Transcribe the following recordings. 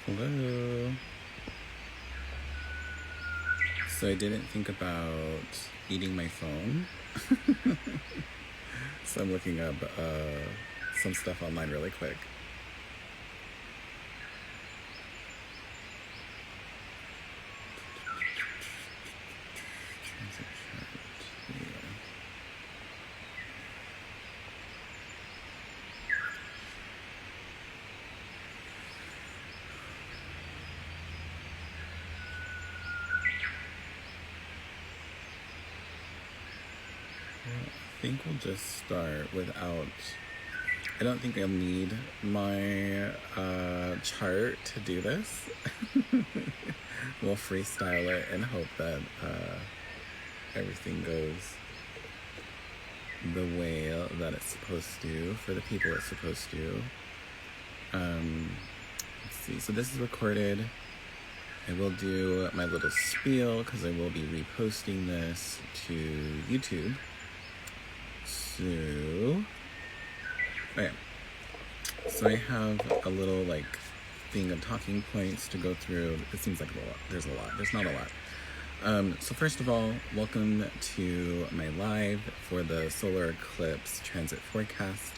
Hello. So I didn't think about eating my phone. So I'm looking up some stuff online really quick. I think we'll just start without. I don't think I'll need my chart to do this. We'll freestyle it and hope that everything goes the way that it's supposed to for the people it's supposed to. Let's see. So this is recorded. I will do my little spiel because I will be reposting this to YouTube. Okay. So I have a little thing of talking points to go through. It seems like a lot. There's a lot. There's not a lot. So first of all, welcome to my live for the Solar Eclipse transit forecast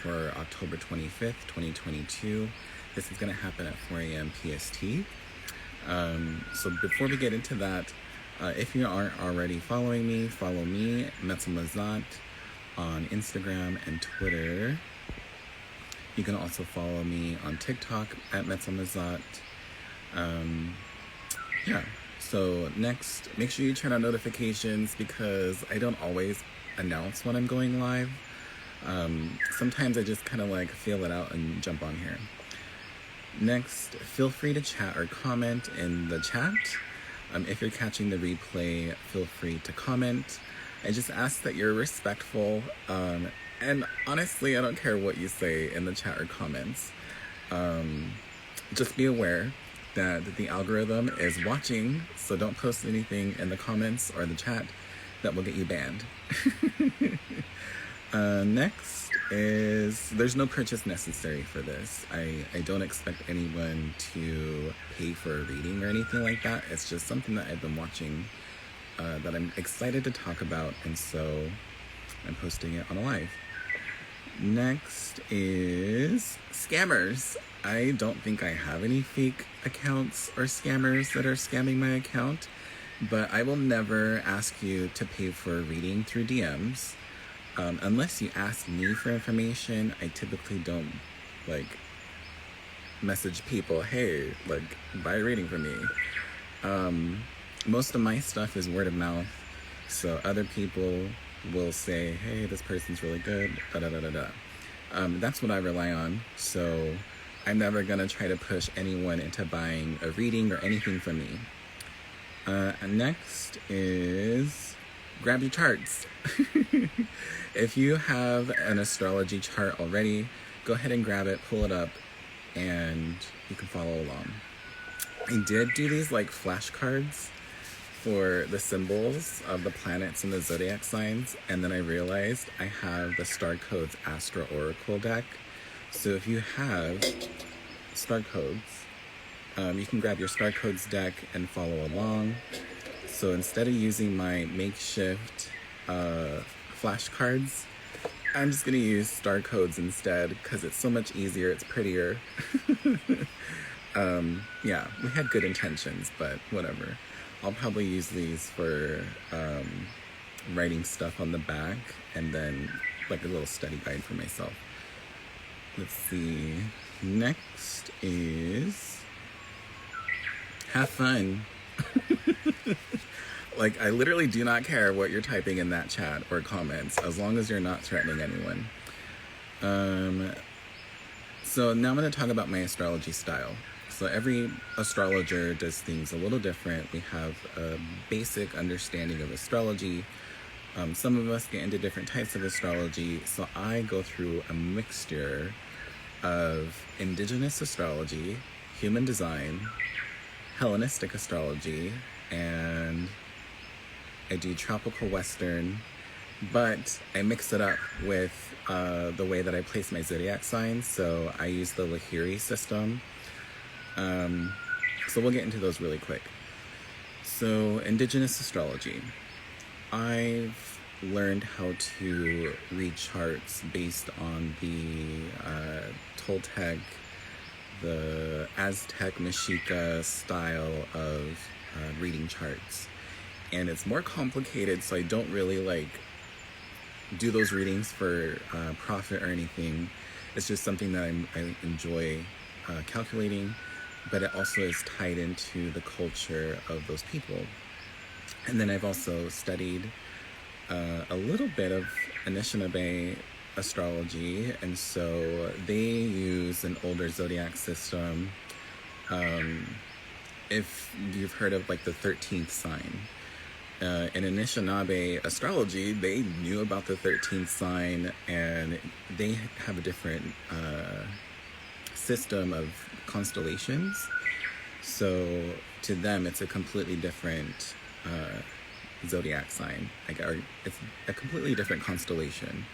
for October 25th, 2022. This is going to happen at 4 a.m. PST. So before we get into that, if you aren't already following me, follow me, MetzilMazatl, on Instagram and Twitter. You can also follow me on TikTok at MetzilMazatl. Yeah. So next, make sure you turn on notifications because I don't always announce when I'm going live. Sometimes I just kind of feel it out and jump on here. Next, feel free to chat or comment in the chat. If you're catching the replay, feel free to comment. I just ask that you're respectful. And honestly, I don't care what you say in the chat or comments. Just be aware that the algorithm is watching, so don't post anything in the comments or the chat that will get you banned. Next is, there's no purchase necessary for this. I don't expect anyone to pay for a reading or anything like that. It's just something that I've been watching that I'm excited to talk about, and so I'm posting it on a live. Next is scammers. I don't think I have any fake accounts or scammers that are scamming my account, but I will never ask you to pay for a reading through DMs. Unless you ask me for information, I typically don't message people, hey, buy a reading from me. Most of my stuff is word of mouth, so other people will say, hey, this person's really good, that's what I rely on, so I'm never gonna try to push anyone into buying a reading or anything from me. Next is grab your charts. If you have an astrology chart already, go ahead and grab it, pull it up, and you can follow along. I did do these flashcards for the symbols of the planets and the zodiac signs, and then I realized I have the Star Codes Astro Oracle deck. So if you have Star Codes, you can grab your Star Codes deck and follow along. So instead of using my makeshift flashcards, I'm just gonna use Star Codes instead because it's so much easier, it's prettier. Yeah, we had good intentions, but whatever. I'll probably use these for writing stuff on the back and then a little study guide for myself. Let's see. Next is have fun. I literally do not care what you're typing in that chat or comments as long as you're not threatening anyone. So now I'm going to talk about my astrology style. So every astrologer does things a little different. We have a basic understanding of astrology. Some of us get into different types of astrology. So I go through a mixture of Indigenous astrology, human design, Hellenistic astrology, and I do tropical Western, but I mix it up with the way that I place my zodiac signs. So I use the Lahiri system. So we'll get into those really quick. So Indigenous astrology. I've learned how to read charts based on the Toltec, the Aztec, Mexica style of reading charts. And it's more complicated, so I don't really like do those readings for profit or anything. It's just something that I enjoy calculating, but it also is tied into the culture of those people. And then I've also studied a little bit of Anishinaabe astrology, and so they use an older zodiac system. If you've heard of like the 13th sign, in Anishinaabe astrology, they knew about the 13th sign, and they have a different system of constellations. So to them, it's a completely different zodiac sign. Like, it's a completely different constellation.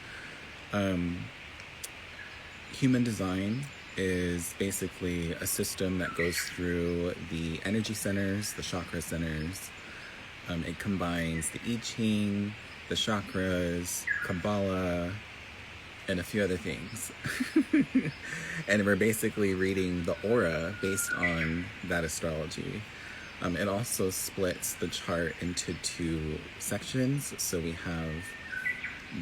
Human design is basically a system that goes through the energy centers, the chakra centers. It combines the I Ching, the chakras, Kabbalah, and a few other things. And we're basically reading the aura based on that astrology. It also splits the chart into two sections. So we have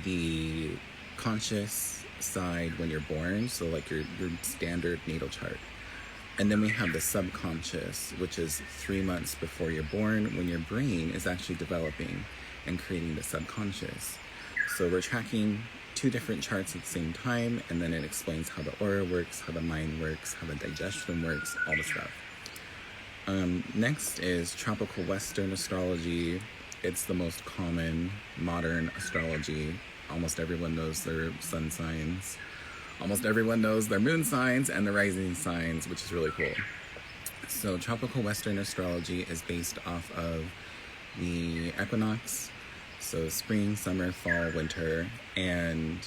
the conscious side when you're born, so like your standard natal chart. And then we have the subconscious, which is 3 months before you're born, when your brain is actually developing and creating the subconscious. So we're tracking two different charts at the same time, and then it explains how the aura works, how the mind works, how the digestion works, all the stuff. Next is tropical Western astrology. It's the most common modern astrology. Almost everyone knows their sun signs. Almost everyone knows their moon signs and the rising signs, which is really cool. So tropical Western astrology is based off of the equinox. So spring, summer, fall, winter. And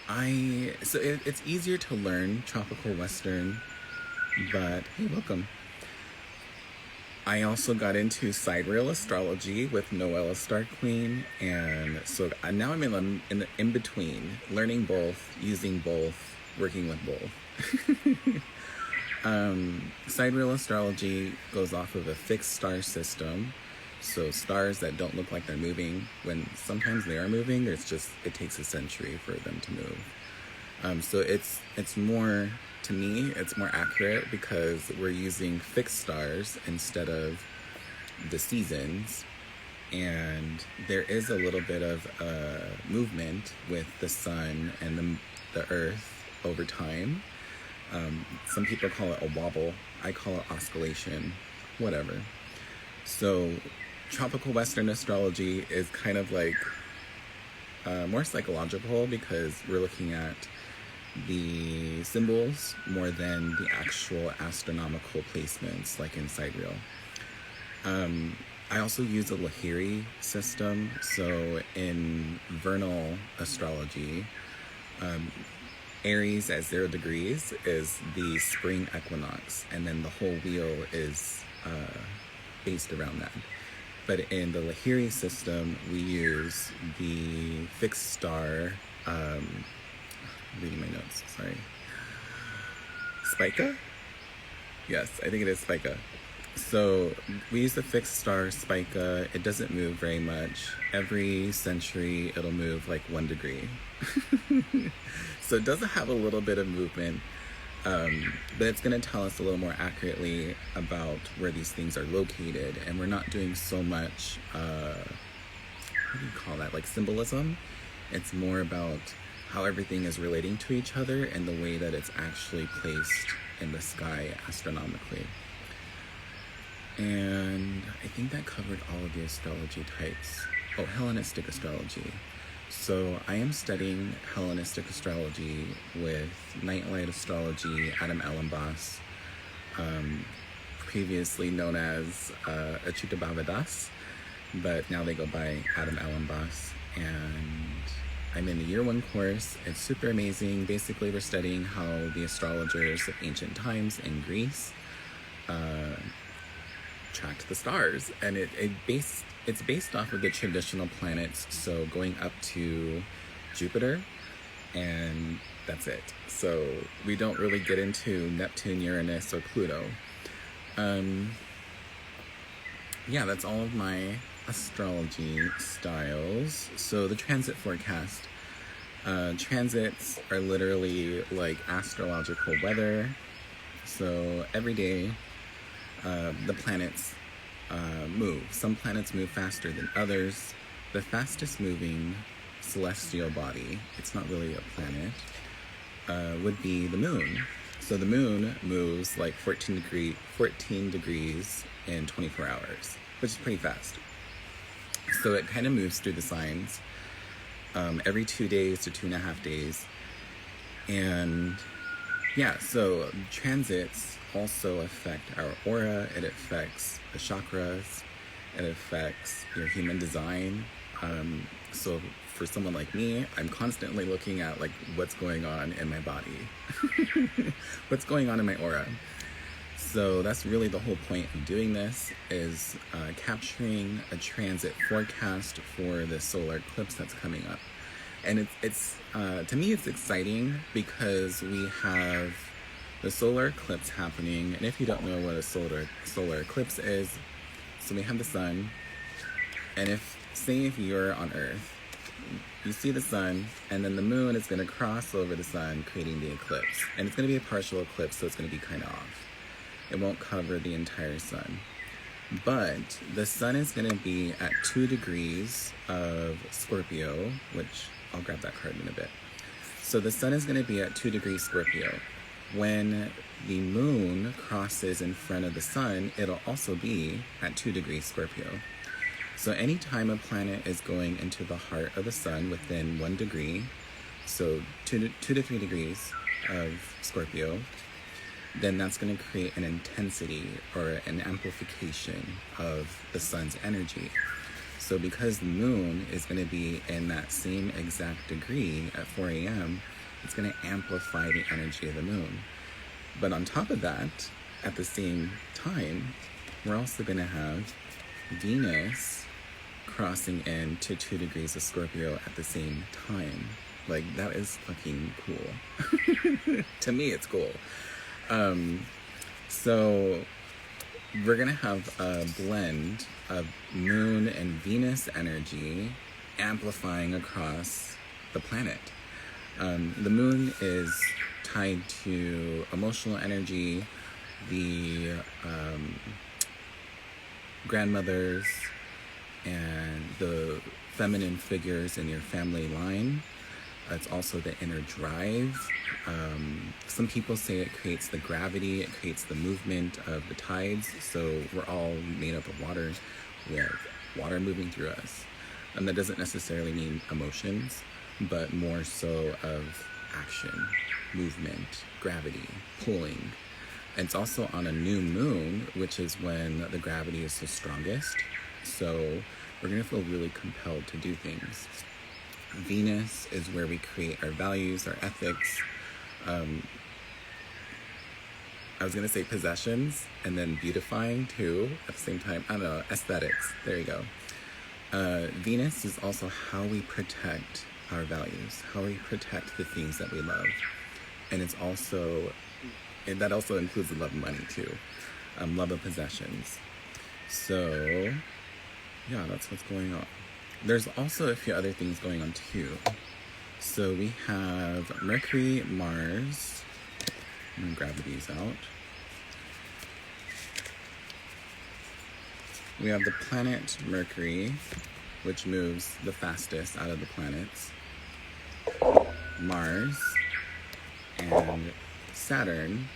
it's easier to learn tropical Western, but hey, welcome. I also got into sidereal astrology with Noella Star Queen, and so now I'm in between, learning both, using both, working with both. Sidereal astrology goes off of a fixed star system, so stars that don't look like they're moving. When sometimes they are moving, it takes a century for them to move. So it's more. To me, it's more accurate because we're using fixed stars instead of the seasons. And there is a little bit of movement with the sun and the earth over time. Some people call it a wobble. I call it oscillation, whatever. So tropical Western astrology is kind of like more psychological because we're looking at the symbols more than the actual astronomical placements like in sidereal. I also use a Lahiri system. So in vernal astrology, Aries at 0 degrees is the spring equinox, and then the whole wheel is based around that. But in the Lahiri system, we use the fixed star, reading my notes, sorry. Spica? Yes, I think it is Spica. So we use the fixed star Spica. It doesn't move very much. Every century, it'll move like 1 degree. So it does have a little bit of movement, but it's going to tell us a little more accurately about where these things are located. And we're not doing so much, what do you call that, like symbolism? It's more about how everything is relating to each other and the way that it's actually placed in the sky astronomically. And I think that covered all of the astrology types. Oh, Hellenistic astrology. So I am studying Hellenistic astrology with Nightlight Astrology, Adam Allenboss, previously known as Achyuta Bhavadas, but now they go by Adam Allenboss. And I'm in the year 1 course. It's super amazing. Basically, we're studying how the astrologers of ancient times in Greece tracked the stars, and it's based off of the traditional planets. So going up to Jupiter, and that's it. So we don't really get into Neptune, Uranus, or Pluto. Yeah, that's all of my astrology styles. So the transit forecast. Transits are literally like astrological weather. So every day, the planets move. Some planets move faster than others. The fastest moving celestial body, it's not really a planet, would be the moon. So the moon moves like 14 degrees in 24 hours, which is pretty fast. So it kind of moves through the signs every 2 days to 2.5 days. And yeah, so transits also affect our aura. It affects the chakras. It affects your human design. So for someone like me, I'm constantly looking at like what's going on in my body, what's going on in my aura. So that's really the whole point of doing this, is capturing a transit forecast for the solar eclipse that's coming up. And it's to me, it's exciting because we have the solar eclipse happening. And if you don't know what a solar eclipse is, so we have the sun, and say if you're on Earth, you see the sun, and then the moon is going to cross over the sun, creating the eclipse. And it's going to be a partial eclipse, so it's going to be kind of off. It won't cover the entire sun. But the sun is going to be at 2 degrees of Scorpio, which I'll grab that card in a bit. So the sun is going to be at 2 degrees Scorpio. When the moon crosses in front of the sun, it'll also be at 2 degrees Scorpio. So anytime a planet is going into the heart of the sun within 1 degree, so 2 to 3 degrees of Scorpio, then that's going to create an intensity or an amplification of the sun's energy. So because the moon is going to be in that same exact degree at 4 a.m., it's going to amplify the energy of the moon. But on top of that, at the same time, we're also going to have Venus crossing into 2 degrees of Scorpio at the same time. Like, that is fucking cool. To me, it's cool. So we're gonna have a blend of moon and Venus energy amplifying across the planet. The moon is tied to emotional energy, the grandmothers and the feminine figures in your family line. It's also the inner drive. Some people say it creates the gravity, it creates the movement of the tides. So we're all made up of water. We have water moving through us. And that doesn't necessarily mean emotions, but more so of action, movement, gravity, pulling. And it's also on a new moon, which is when the gravity is the strongest. So we're gonna feel really compelled to do things. Venus is where we create our values, our ethics. I was gonna say possessions, and then beautifying too at the same time. I don't know, aesthetics. There you go. Venus is also how we protect our values, how we protect the things that we love. And it's also, and that also includes the love of money too, love of possessions. So yeah, that's what's going on. There's also a few other things going on too. So we have Mercury, Mars. I'm gonna grab these out. We have the planet Mercury, which moves the fastest out of the planets. Mars and Saturn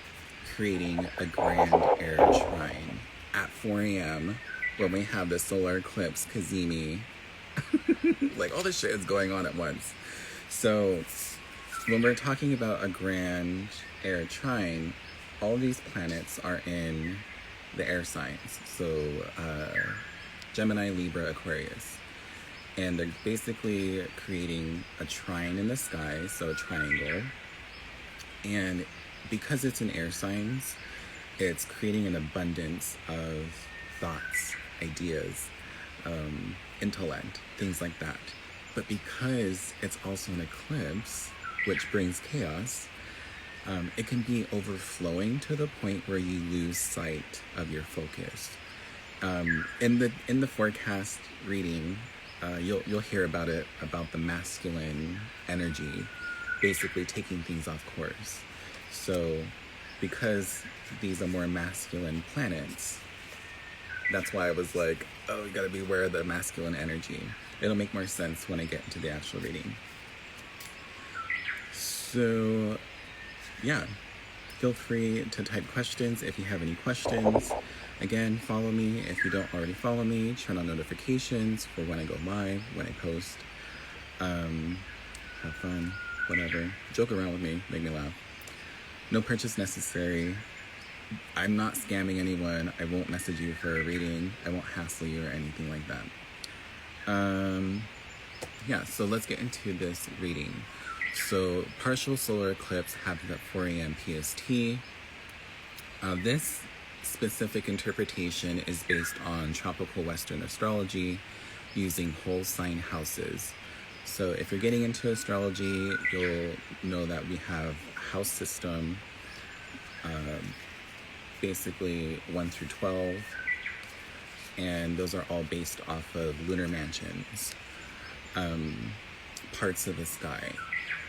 creating a grand air trine at 4 a.m. when we have the solar eclipse, Kazemi. Like, all this shit is going on at once. So when we're talking about a grand air trine, all these planets are in the air signs. So Gemini, Libra, Aquarius. And they're basically creating a trine in the sky, so a triangle. And because it's in air signs, It's creating an abundance of thoughts, ideas, intellect, things like that. But because it's also an eclipse, which brings chaos, it can be overflowing to the point where you lose sight of your focus. In the forecast reading, you'll hear about it, about the masculine energy basically taking things off course. So because these are more masculine planets, that's why I was like, oh, you gotta beware of the masculine energy. It'll make more sense when I get into the actual reading. So yeah, feel free to type questions if you have any questions. Again, follow me if you don't already follow me. Turn on notifications for when I go live, when I post. Have fun, whatever. Joke around with me, make me laugh. No purchase necessary. I'm not scamming anyone. I won't message you for a reading. I won't hassle you or anything like that. Yeah, so let's get into this reading. So partial solar eclipse happened at 4 a.m. PST. This specific interpretation is based on tropical Western astrology using whole sign houses. So if you're getting into astrology, you'll know that we have house system, basically 1 through 12, and those are all based off of lunar mansions, parts of the sky.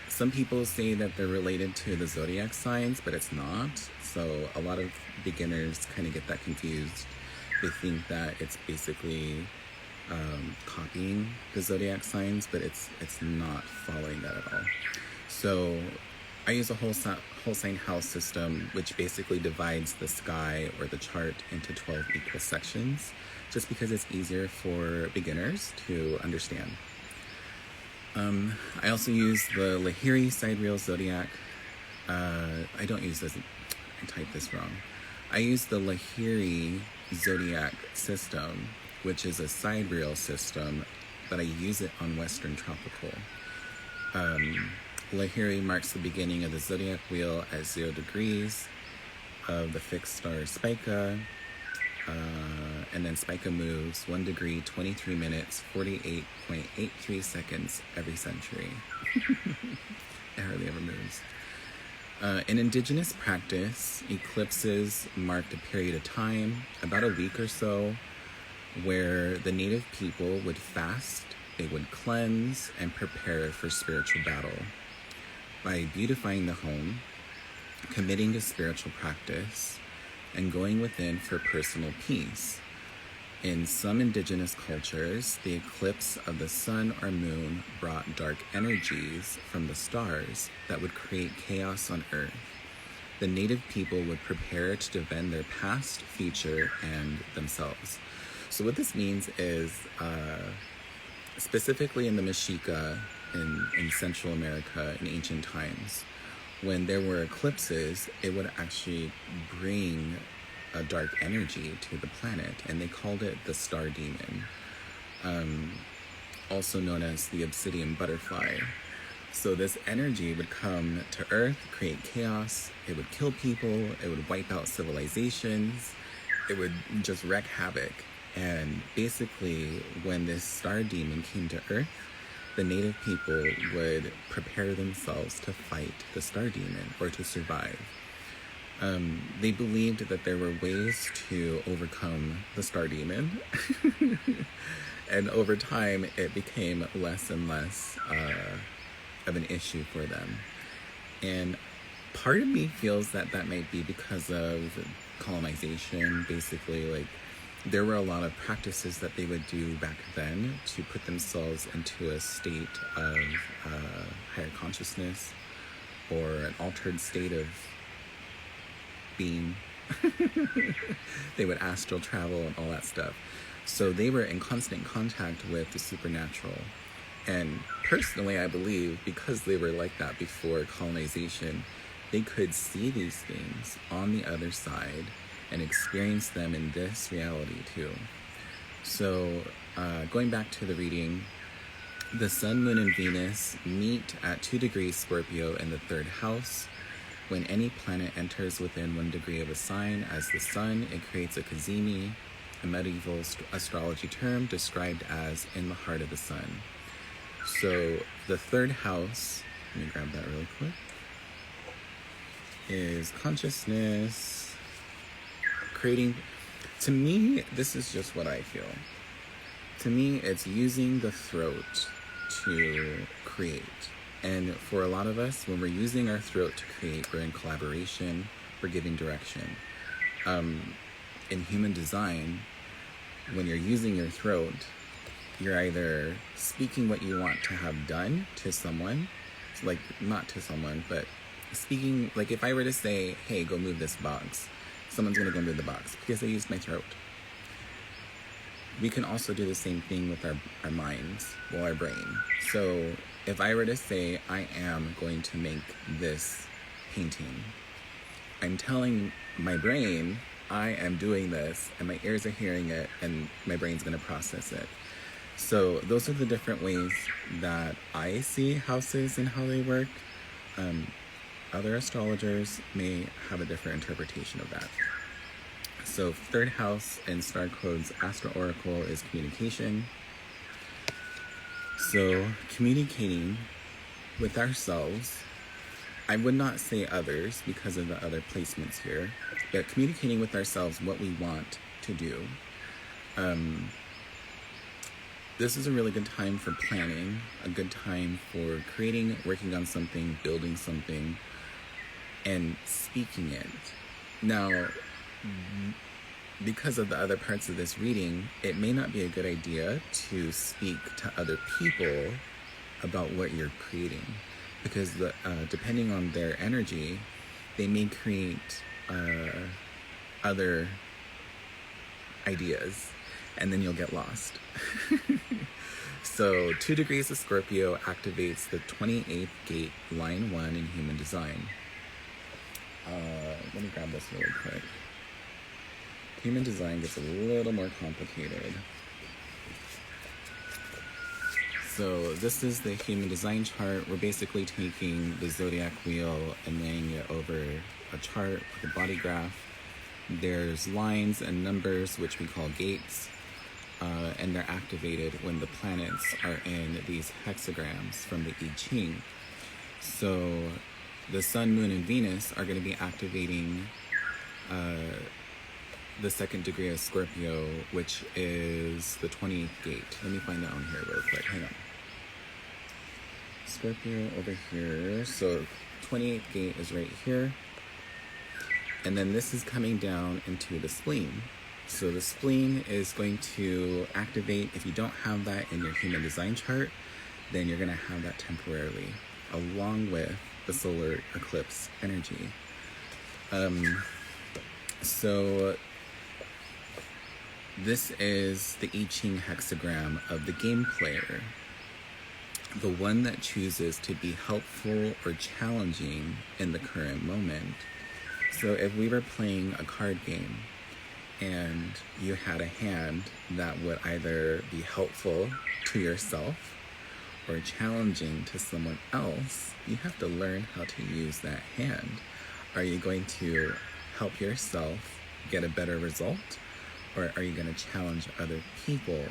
Some people say that they're related to the zodiac signs, but it's not. So a lot of beginners kind of get that confused. They think that it's basically copying the zodiac signs, but it's not following that at all. So I use a whole sign house system, which basically divides the sky or the chart into 12 equal sections, just because it's easier for beginners to understand. I also use the Lahiri Sidereal Zodiac. I don't use this, I typed this wrong. I use the Lahiri Zodiac system, which is a sidereal system, but I use it on Western Tropical. Lahiri marks the beginning of the zodiac wheel at 0 degrees of the fixed star Spica, and then Spica moves 1 degree, 23 minutes, 48.83 seconds every century. It hardly ever moves. In Indigenous practice, eclipses marked a period of time, about a week or so, where the native people would fast, they would cleanse, and prepare for spiritual battle. By beautifying the home, committing to spiritual practice, and going within for personal peace. In some indigenous cultures, the eclipse of the sun or moon brought dark energies from the stars that would create chaos on Earth. The native people would prepare to defend their past, future, and themselves. So what this means is, specifically in the Mexica in Central America in ancient times, when there were eclipses, it would actually bring a dark energy to the planet, and they called it the star demon, also known as the obsidian butterfly. So this energy would come to Earth, create chaos, it would kill people, it would wipe out civilizations, it would just wreak havoc. And basically, when this star demon came to Earth, the native people would prepare themselves to fight the star demon or to survive. They believed that there were ways to overcome the star demon. And over time, it became less and less of an issue for them. And part of me feels that that might be because of colonization. Basically, like, there were a lot of practices that they would do back then to put themselves into a state of higher consciousness or an altered state of being. They would astral travel and all that stuff. So they were in constant contact with the supernatural. And personally, I believe because they were like that before colonization, they could see these things on the other side and experience them in this reality too. So going back to the reading, the sun, moon, and Venus meet at 2 degrees Scorpio in the 3rd house. When any planet enters within 1 degree of a sign as the sun, it creates a cazimi, a medieval astrology term described as in the heart of the sun. So the 3rd house, let me grab that really quick, is consciousness, creating. To me, this is just what I feel. To me, it's using the throat to create. And for a lot of us, when we're using our throat to create, we're in collaboration, we're giving direction. In human design, when you're using your throat, you're either speaking what you want to have done to someone, like not to someone, but speaking, like if I were to say, hey, go move this box, someone's gonna go move the box because I used my throat. We can also do the same thing with our minds, well, our brain. So if I were to say, I am going to make this painting, I'm telling my brain, I am doing this, and my ears are hearing it, and my brain's gonna process it. So those are the different ways that I see houses and how they work. Other astrologers may have a different interpretation of that. So 3rd house in Star Code's Astro Oracle is communication. So communicating with ourselves, I would not say others because of the other placements here, but communicating with ourselves what we want to do. This is a really good time for planning, a good time for creating, working on something, building something, and speaking it. Now, because of the other parts of this reading, it may not be a good idea to speak to other people about what you're creating, because depending on their energy, they may create other ideas, and then you'll get lost. So 2 degrees of Scorpio activates the 28th gate, line 1 in human design. Let me grab this really quick. Human design gets a little more complicated. So this is the human design chart. We're basically taking the zodiac wheel and laying it over a chart with a body graph. There's lines and numbers, which we call gates, and they're activated when the planets are in these hexagrams from the I Ching. So the Sun, Moon, and Venus are going to be activating the 2nd degree of Scorpio, which is the 20th gate. Let me find that on here real quick. Hang on. Scorpio over here. So 28th gate is right here. And then this is coming down into the spleen. So the spleen is going to activate. If you don't have that in your human design chart, then you're going to have that temporarily, along with the solar eclipse energy. So this is the I Ching hexagram of the game player, the one that chooses to be helpful or challenging in the current moment. So if we were playing a card game and you had a hand that would either be helpful to yourself or challenging to someone else, you have to learn how to use that hand. Are you going to help yourself get a better result, or are you going to challenge other people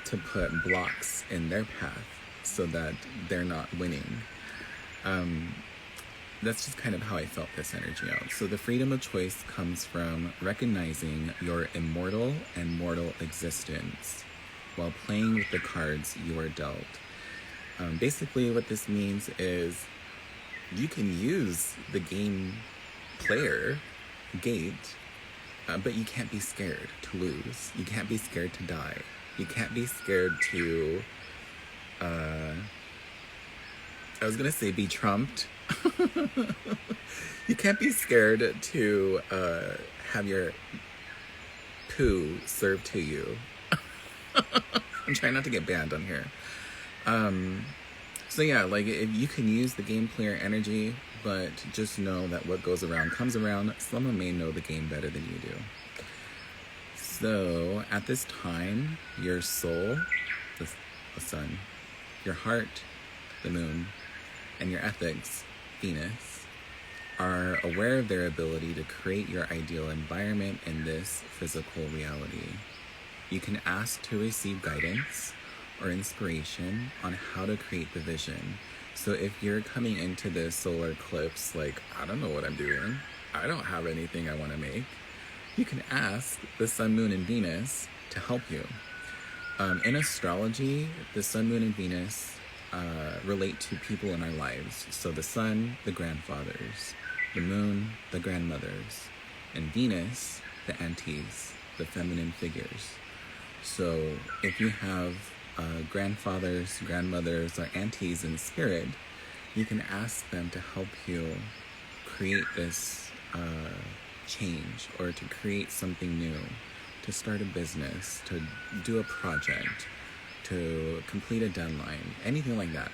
to put blocks in their path so that they're not winning? That's just kind of how I felt this energy out. So the freedom of choice comes from recognizing your immortal and mortal existence while playing with the cards you are dealt. Basically what this means is you can use the game player gate, but you can't be scared to lose. You can't be scared to die. You can't be scared to, I was gonna say be trumped. You can't be scared to have your poo served to you. I'm trying not to get banned on here. So yeah, like if you can use the game player energy, but just know that what goes around comes around. Someone may know the game better than you do. So at this time, your soul, the sun, your heart, the moon, and your ethics, Venus, are aware of their ability to create your ideal environment in this physical reality. You can ask to receive guidance or inspiration on how to create the vision. So if you're coming into this solar eclipse like, I don't know what I'm doing, I don't have anything I want to make, you can ask the Sun, Moon, and Venus to help you. In astrology, the Sun, Moon, and Venus relate to people in our lives. So the Sun, the grandfathers, the Moon, the grandmothers, and Venus, the aunties, the feminine figures. So if you have grandfathers, grandmothers, or aunties in spirit, you can ask them to help you create this change, or to create something new, to start a business, to do a project, to complete a deadline, anything like that.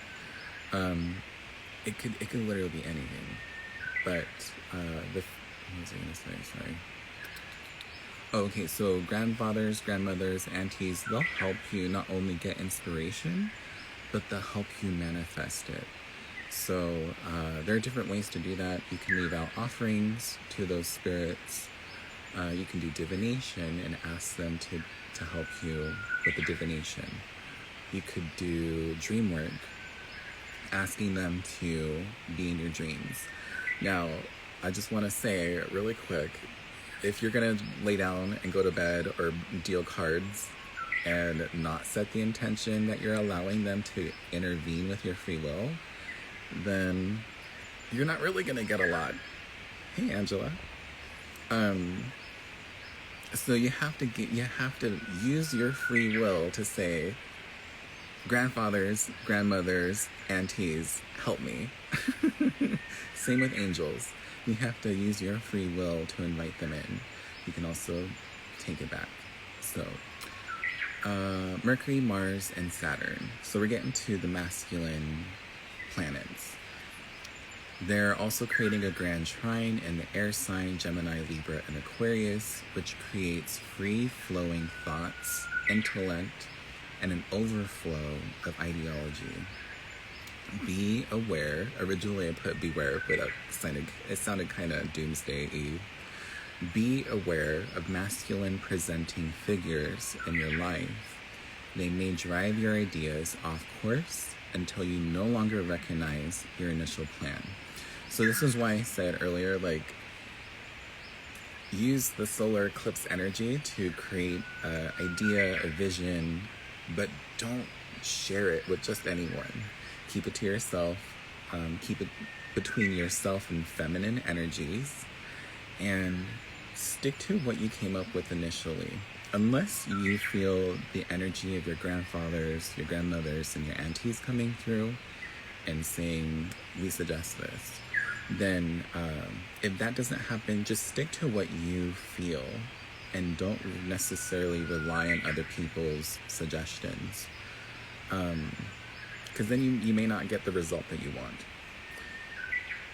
It could literally be anything. But what was I gonna say? Sorry. Okay, so grandfathers, grandmothers, aunties, they'll help you not only get inspiration, but they'll help you manifest it. So there are different ways to do that. You can leave out offerings to those spirits. You can do divination and ask them to help you with the divination. You could do dream work, asking them to be in your dreams. Now, I just want to say really quick, if you're going to lay down and go to bed or deal cards and not set the intention that you're allowing them to intervene with your free will, then you're not really going to get a lot. Hey, Angela. So you have to use your free will to say, grandfathers, grandmothers, aunties, help me. Same with angels. You have to use your free will to invite them in. You can also take it back. So, Mercury, Mars, and Saturn. So we're getting to the masculine planets. They're also creating a grand trine in the air sign Gemini, Libra, and Aquarius, which creates free-flowing thoughts, intellect, and an overflow of ideology. Be aware. Originally I put beware, but it sounded kind of doomsday-y. Be aware of masculine presenting figures in your life. They may drive your ideas off course until you no longer recognize your initial plan. So this is why I said earlier, like, use the solar eclipse energy to create an idea, a vision, but don't share it with just anyone. Keep it to yourself. Keep it between yourself and feminine energies, and stick to what you came up with initially. Unless you feel the energy of your grandfathers, your grandmothers, and your aunties coming through and saying, we suggest this, then if that doesn't happen, just stick to what you feel and don't necessarily rely on other people's suggestions. Because then you may not get the result that you want.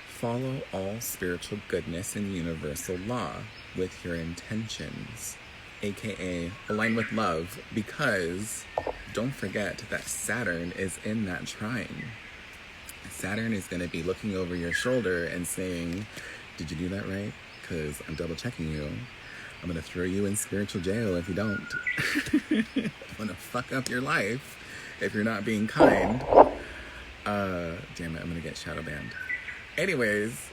Follow all spiritual goodness and universal law with your intentions, aka align with love, because don't forget that Saturn is in that trine. Saturn is going to be looking over your shoulder and saying, did you do that right? Because I'm double checking you. I'm going to throw you in spiritual jail if you don't. I'm going to fuck up your life if you're not being kind. Damn it, I'm going to get shadow banned. Anyways,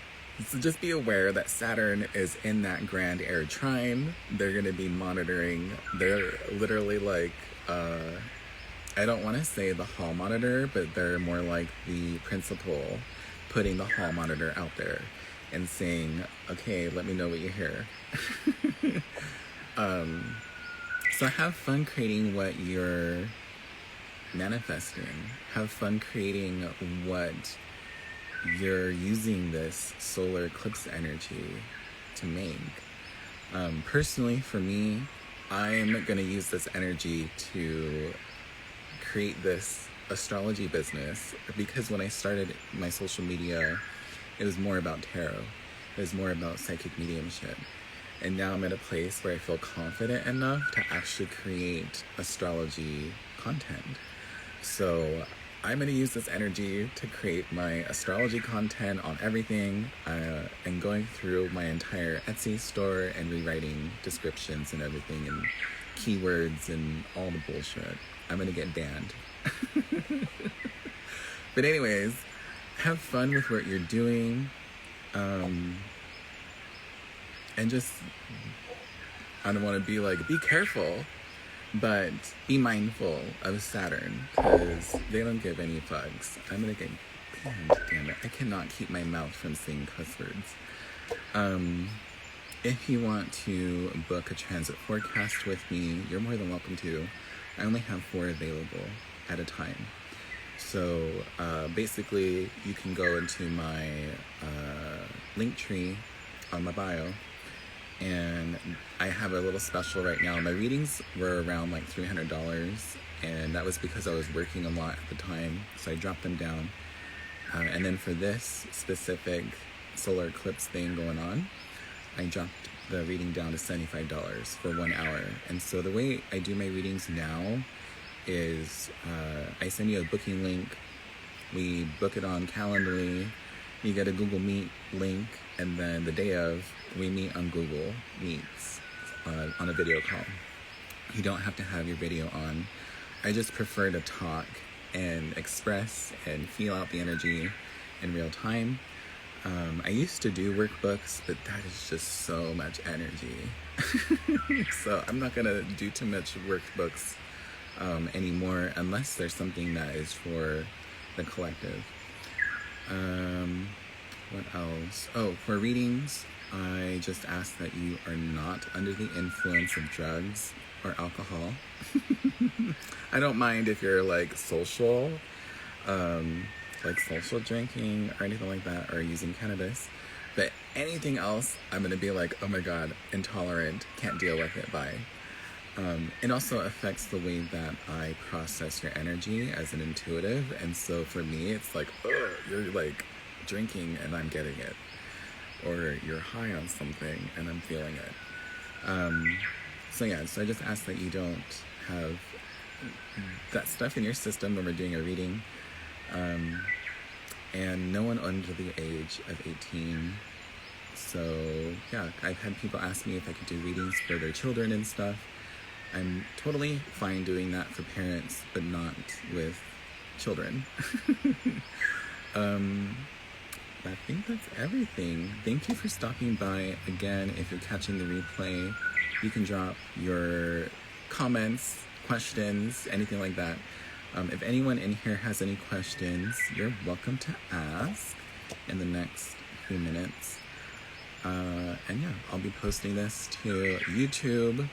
so just be aware that Saturn is in that grand air trine. They're going to be monitoring. They're literally like, I don't want to say the hall monitor, but they're more like the principal putting the hall monitor out there and saying, okay, let me know what you hear. So have fun creating what you're manifesting. Have fun creating what you're using this solar eclipse energy to make. Personally, for me, I'm going to use this energy to create this astrology business, because when I started my social media, it was more about tarot. It was more about psychic mediumship. And now I'm at a place where I feel confident enough to actually create astrology content. So I'm going to use this energy to create my astrology content on everything, and going through my entire Etsy store and rewriting descriptions and everything and keywords and all the bullshit. I'm going to get banned. But anyways, have fun with what you're doing. And just, I don't want to be like, be careful, but be mindful of Saturn, because they don't give any fucks. I'm gonna get banned, damn it. I cannot keep my mouth from saying cuss words. If you want to book a transit forecast with me, you're more than welcome to. I only have 4 available at a time. So basically, you can go into my link tree on my bio, and I have a little special right now. My readings were around like $300, and that was because I was working a lot at the time, so I dropped them down. And then for this specific solar eclipse thing going on, I dropped the reading down to $75 for 1 hour. And so the way I do my readings now is I send you a booking link, we book it on Calendly, you get a Google Meet link, and then the day of, we meet on Google Meets on a video call. You don't have to have your video on. I just prefer to talk and express and feel out the energy in real time. I used to do workbooks, but that is just so much energy. So I'm not gonna do too much workbooks anymore, unless there's something that is for the collective. What else? Oh, for readings, I just ask that you are not under the influence of drugs or alcohol. I don't mind if you're like social drinking or anything like that, or using cannabis, but anything else, I'm gonna be like, oh my god, intolerant, can't deal with it, bye. It also affects the way that I process your energy as an intuitive, and so for me, it's like, oh, you're like drinking and I'm getting it, or you're high on something and I'm feeling it. So I just ask that you don't have that stuff in your system when we're doing a reading, and no one under the age of 18. So yeah, I've had people ask me if I could do readings for their children and stuff. I'm totally fine doing that for parents, but not with children. I think that's everything. Thank you for stopping by. Again, if you're catching the replay, you can drop your comments, questions, anything like that. If anyone in here has any questions, you're welcome to ask in the next few minutes. And yeah, I'll be posting this to YouTube,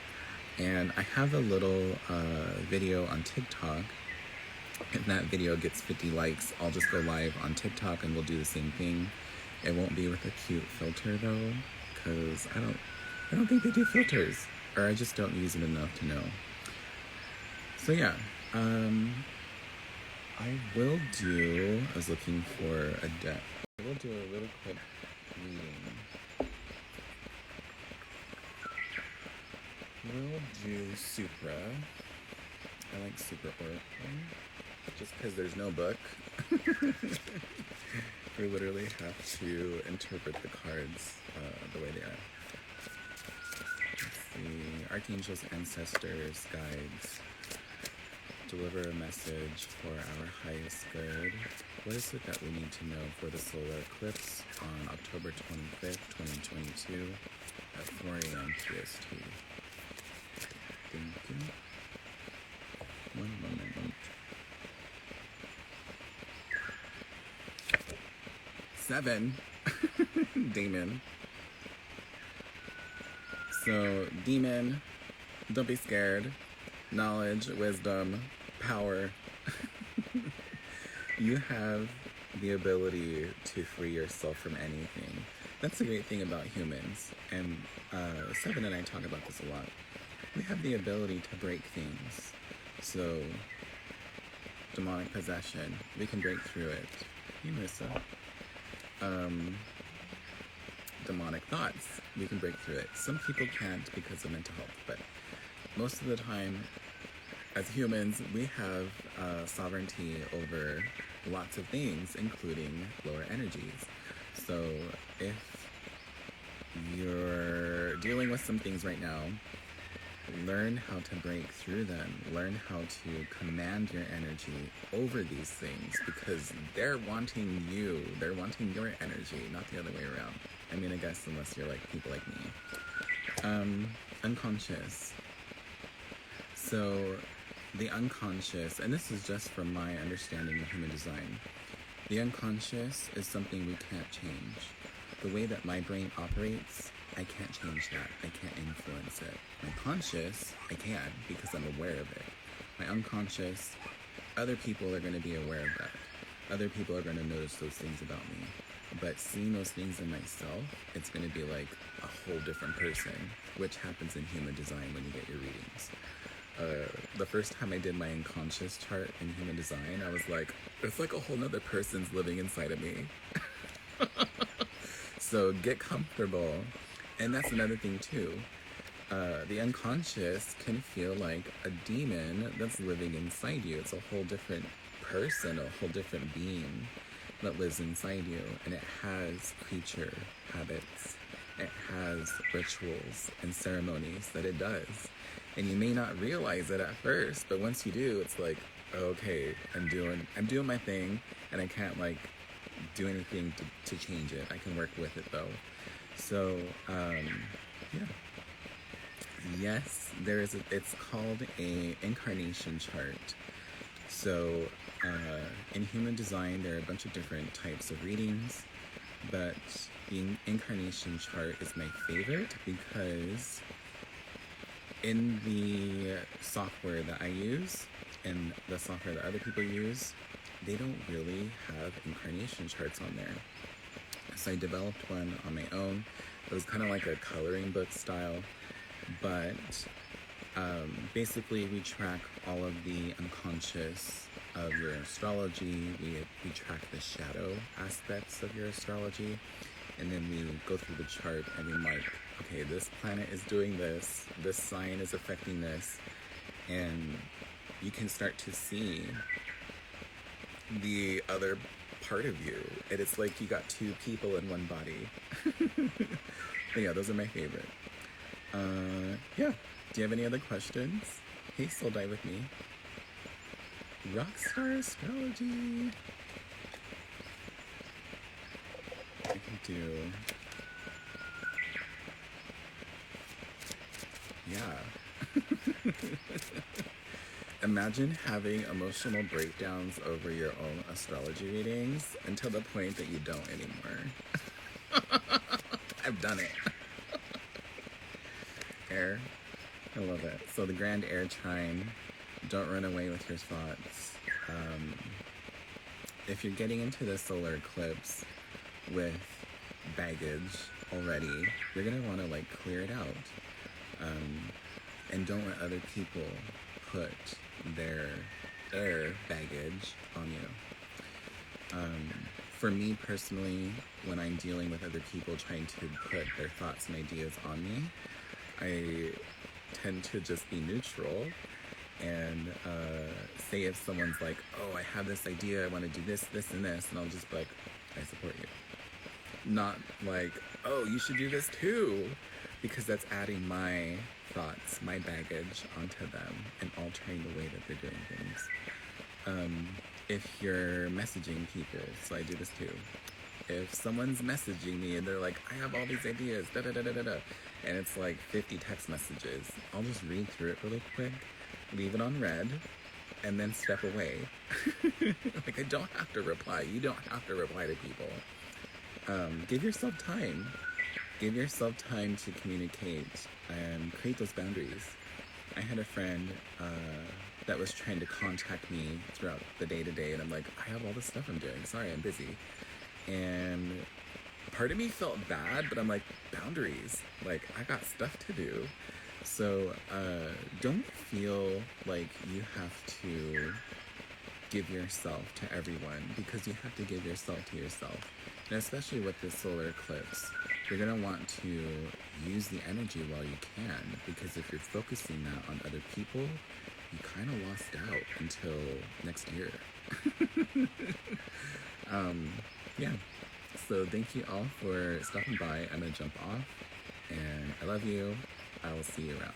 and I have a little video on TikTok. If that video gets 50 likes, I'll just go live on TikTok and we'll do the same thing. It won't be with a cute filter though, because I don't think they do filters, or I just don't use it enough to know. So yeah, I will do a little quick reading. We'll do Supra. I like Super Oracle, just because there's no book. We literally have to interpret the cards the way they are. Let's see. Archangels, ancestors, guides. Deliver a message for our highest good. What is it that we need to know for the solar eclipse on October 25th, 2022 at 4 a.m. PST? Thank you. One moment. 7. Demon. So, demon, don't be scared. Knowledge, wisdom, power. You have the ability to free yourself from anything. That's the great thing about humans. And 7 and I talk about this a lot. We have the ability to break things. So, demonic possession, we can break through it. Hey, Marissa. Demonic thoughts, we can break through it. Some people can't because of mental health, but most of the time, as humans, we have sovereignty over lots of things, including lower energies. So if you're dealing with some things right now, learn how to break through them. Learn how to command your energy over these things, because they're wanting you. They're wanting your energy, not the other way around. I mean, I guess unless you're like people like me. Unconscious. So the unconscious, and this is just from my understanding of human design, the unconscious is something we can't change. The way that my brain operates, I can't change that. I can't influence it. My conscious, I can, because I'm aware of it. My unconscious, other people are going to be aware of that. Other people are going to notice those things about me. But seeing those things in myself, it's going to be like a whole different person, which happens in human design when you get your readings. The first time I did my unconscious chart in human design, I was like, it's like a whole nother person's living inside of me. So get comfortable. And that's another thing too. The unconscious can feel like a demon that's living inside you. It's a whole different person, a whole different being that lives inside you. And it has creature habits. It has rituals and ceremonies that it does. And you may not realize it at first, but once you do, it's like, okay, I'm doing my thing, and I can't like do anything to change it. I can work with it though. So, yeah. Yes, it's called a incarnation chart. So, in human design, there are a bunch of different types of readings, but the incarnation chart is my favorite because in the software that I use and the software that other people use, they don't really have incarnation charts on there. So I developed one on my own. It was kind of like a coloring book style, but basically we track all of the unconscious of your astrology. We track the shadow aspects of your astrology, and then we go through the chart and we mark, okay, this planet is doing this sign is affecting this, and you can start to see the other part of you, and it's like you got two people in one body. But yeah, those are my favorite. Yeah. Do you have any other questions? Hey, Soul Die with me. Rockstar Astrology. I can do... Yeah. Imagine having emotional breakdowns over your own astrology readings until the point that you don't anymore. I've done it. Air. I love it. So the grand air trine, don't run away with your thoughts. If you're getting into the solar eclipse with baggage already, you're going to want to like clear it out. And don't let other people put their air baggage on you. For me personally, when I'm dealing with other people trying to put their thoughts and ideas on me, I tend to just be neutral and say if someone's like, oh, I have this idea, I want to do this, this, and this, and I'll just be like, I support you. Not like, oh, you should do this too, because that's adding my thoughts, my baggage onto them and altering the way that they're doing things. If you're messaging people, so I do this too. If someone's messaging me and they're like, I have all these ideas, da-da-da-da-da-da, and it's like 50 text messages, I'll just read through it really quick, leave it on read, and then step away. Like, I don't have to reply. You don't have to reply to people. Give yourself time. Give yourself time to communicate and create those boundaries. I had a friend that was trying to contact me throughout the day-to-day, and I'm like, I have all this stuff I'm doing. Sorry, I'm busy. And part of me felt bad, but I'm like, boundaries. Like, I got stuff to do. So don't feel like you have to give yourself to everyone, because you have to give yourself to yourself. And especially with this solar eclipse, you're going to want to use the energy while you can, because if you're focusing that on other people, you kind of lost out until next year. Yeah. So thank you all for stopping by. I'm gonna jump off, and I love you. I will see you around.